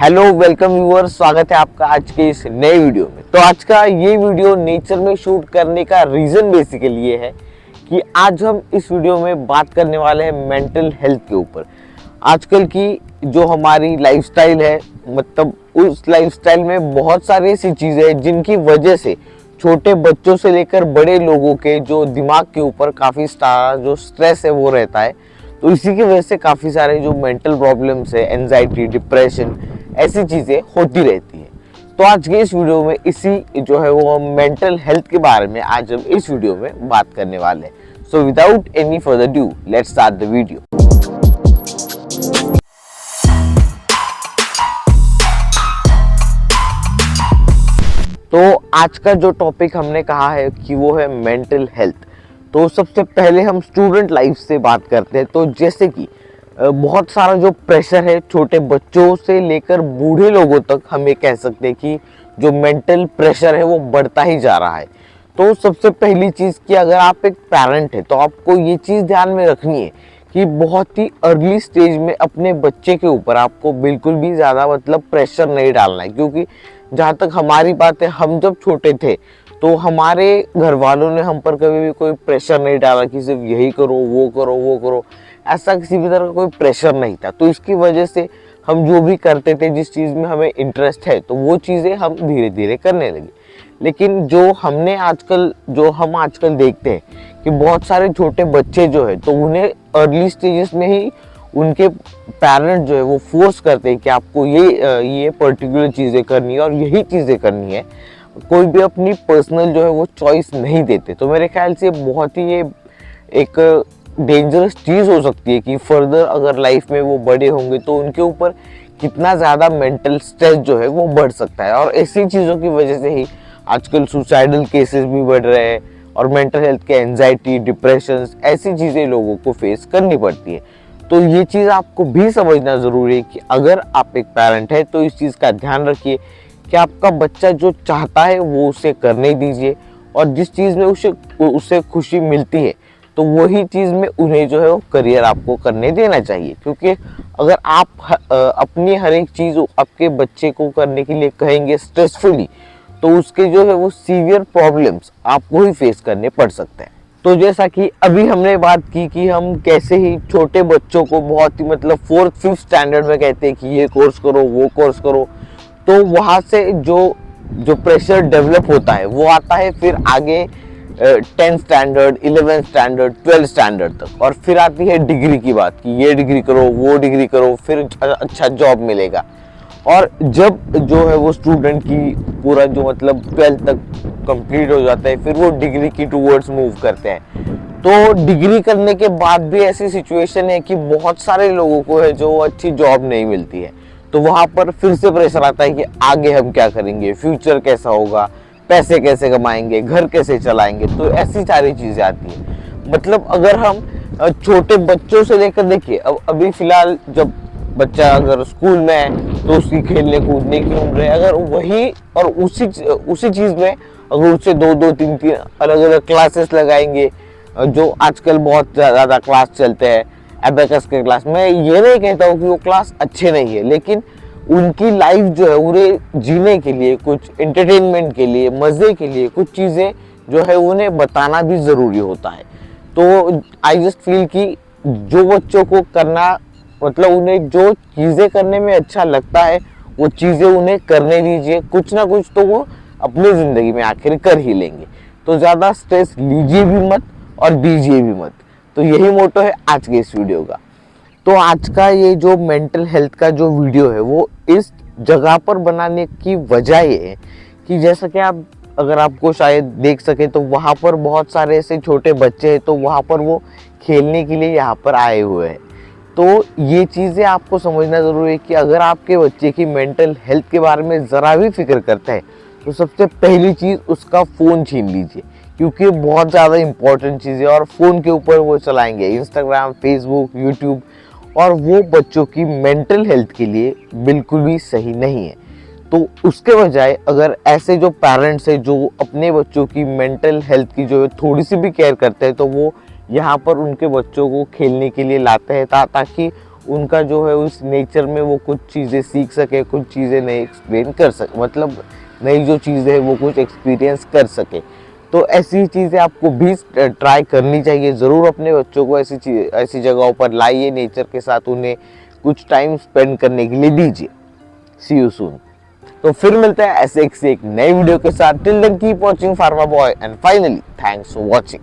Hello welcome viewers, स्वागत है आपका आज के इस नए वीडियो में। तो आज का ये वीडियो नेचर में शूट करने का रीज़न बेसिकली ये है कि आज हम इस वीडियो में बात करने वाले हैं मेंटल हेल्थ के ऊपर। आजकल की जो हमारी लाइफस्टाइल है, मतलब उस लाइफस्टाइल में बहुत सारी ऐसी चीज़ें हैं जिनकी वजह से छोटे बच्चों से लेकर बड़े लोगों के जो दिमाग के ऊपर काफ़ी जो स्ट्रेस है वो रहता है। तो इसी की वजह से काफ़ी सारे जो मेंटल प्रॉब्लम्स है, एंजाइटी, डिप्रेशन, ऐसी चीज़ें होती रहती हैं। तो आज के इस वीडियो में इसी जो है वो मेंटल हेल्थ के बारे में आज हम इस वीडियो में बात करने वाले हैं। So without any further due let's start the video. तो आज का जो टॉपिक हमने कहा है कि वो है मेंटल हेल्थ। तो सबसे पहले हम स्टूडेंट लाइफ से बात करते हैं। तो जैसे कि बहुत सारा जो प्रेशर है छोटे बच्चों से लेकर बूढ़े लोगों तक, हम ये कह सकते हैं कि जो मेंटल प्रेशर है वो बढ़ता ही जा रहा है। तो सबसे पहली चीज़ कि अगर आप एक पेरेंट है तो आपको ये चीज़ ध्यान में रखनी है कि बहुत ही अर्ली स्टेज में अपने बच्चे के ऊपर आपको बिल्कुल भी ज़्यादा प्रेशर नहीं डालना है। क्योंकि जहाँ तक हमारी बात है, हम जब छोटे थे तो हमारे घर वालों ने हम पर कभी भी कोई प्रेशर नहीं डाला कि सिर्फ यही करो, वो करो, वो करो। ऐसा किसी भी तरह का कोई प्रेशर नहीं था। तो इसकी वजह से हम जो भी करते थे, जिस चीज़ में हमें इंटरेस्ट है, तो वो चीज़ें हम धीरे धीरे करने लगे। लेकिन जो हम आजकल देखते हैं कि बहुत सारे छोटे बच्चे जो है, तो उन्हें अर्ली स्टेजेस में ही उनके पेरेंट जो है वो फोर्स करते हैं कि आपको ये पर्टिकुलर चीज़ें करनी है और यही चीज़ें करनी है। कोई भी अपनी पर्सनल जो है वो चॉइस नहीं देते। तो मेरे ख्याल से बहुत ही ये एक डेंजरस चीज़ हो सकती है कि फर्दर अगर लाइफ में वो बड़े होंगे तो उनके ऊपर कितना ज़्यादा मेंटल स्ट्रेस जो है वो बढ़ सकता है। और ऐसी चीज़ों की वजह से ही आजकल सुसाइडल केसेस भी बढ़ रहे हैं और मेंटल हेल्थ के एंजाइटी, डिप्रेशन, ऐसी चीज़ें लोगों को फेस करनी पड़ती है। तो ये चीज़ आपको भी समझना ज़रूरी है कि अगर आप एक पेरेंट है तो इस चीज़ का ध्यान रखिए कि आपका बच्चा जो चाहता है वो उसे करने दीजिए, और जिस चीज़ में उसे खुशी मिलती है तो वही चीज़ में उन्हें जो है वो करियर आपको करने देना चाहिए। क्योंकि अगर आप अपनी हर एक चीज़ आपके बच्चे को करने के लिए कहेंगे स्ट्रेसफुली, तो उसके जो है वो सीवियर प्रॉब्लम्स आपको ही फेस करने पड़ सकते हैं। तो जैसा कि अभी हमने बात की कि हम कैसे ही छोटे बच्चों को बहुत ही 4th 5th स्टैंडर्ड में कहते हैं कि ये कोर्स करो, वो कोर्स करो, तो वहाँ से जो प्रेशर डेवलप होता है वो आता है फिर आगे 10th standard, 11th standard, 12th standard तक। और फिर आती है डिग्री की बात कि ये डिग्री करो, वो डिग्री करो, फिर अच्छा जॉब मिलेगा। और जब जो है वो स्टूडेंट की पूरा जो 12th तक कंप्लीट हो जाता है, फिर वो डिग्री की टूवर्ड्स मूव करते हैं। तो डिग्री करने के बाद भी ऐसी सिचुएशन है कि बहुत सारे लोगों को है जो अच्छी जॉब नहीं मिलती है। तो वहाँ पर फिर से प्रेशर आता है कि आगे हम क्या करेंगे, फ्यूचर कैसा होगा, पैसे कैसे कमाएंगे, घर कैसे चलाएंगे। तो ऐसी सारी चीज़ें आती हैं। अगर हम छोटे बच्चों से लेकर देखिए, अब अभी फिलहाल जब बच्चा अगर स्कूल में है तो उसकी खेलने कूदने की उम्र है। अगर वही और उसी चीज़ में अगर उससे 2-2, 3-3 अलग अलग क्लासेस लगाएंगे, जो आजकल बहुत ज़्यादा क्लास चलते हैं, एबेकस के क्लास, मैं ये नहीं कहता हूँ कि वो क्लास अच्छे नहीं है, लेकिन उनकी लाइफ जो है उन्हें जीने के लिए, कुछ एंटरटेनमेंट के लिए, मज़े के लिए कुछ चीज़ें जो है उन्हें बताना भी ज़रूरी होता है। तो आई जस्ट फील कि जो बच्चों को करना उन्हें जो चीज़ें करने में अच्छा लगता है वो चीज़ें उन्हें करने दीजिए। कुछ ना कुछ तो वो अपनी ज़िंदगी में आखिर कर ही लेंगे। तो ज़्यादा स्ट्रेस लीजिए भी मत और दीजिए भी मत। तो यही मोटो है आज के इस वीडियो का। तो आज का ये जो मेंटल हेल्थ का जो वीडियो है वो इस जगह पर बनाने की वजह ये है कि जैसा कि अगर आपको शायद देख सके तो वहाँ पर बहुत सारे ऐसे छोटे बच्चे हैं, तो वहाँ पर वो खेलने के लिए यहाँ पर आए हुए हैं। तो ये चीज़ें आपको समझना ज़रूरी है कि अगर आपके बच्चे की मेंटल हेल्थ के बारे में ज़रा भी फिक्र करता है तो सबसे पहली चीज़ उसका फ़ोन छीन लीजिए। क्योंकि बहुत ज़्यादा इम्पॉर्टेंट चीज़ है और फ़ोन के ऊपर वो चलाएंगे इंस्टाग्राम, फेसबुक, यूट्यूब, और वो बच्चों की मेंटल हेल्थ के लिए बिल्कुल भी सही नहीं है। तो उसके बजाय अगर ऐसे जो पेरेंट्स हैं जो अपने बच्चों की मेंटल हेल्थ की जो है थोड़ी सी भी केयर करते हैं, तो वो यहाँ पर उनके बच्चों को खेलने के लिए लाते हैं ताकि उनका जो है उस नेचर में वो कुछ चीज़ें सीख सके, कुछ चीज़ें नई एक्सप्लेन कर सके, मतलब नई जो चीज़ें है वो कुछ एक्सपीरियंस कर सके। तो ऐसी चीज़ें आपको भी ट्राई करनी चाहिए। ज़रूर अपने बच्चों को ऐसी जगहों पर लाइए, नेचर के साथ उन्हें कुछ टाइम स्पेंड करने के लिए दीजिए। सी यू सून। तो फिर मिलते हैं ऐसे एक नई वीडियो के साथ। Till then keep watching Pharma Boy and finally thanks for watching.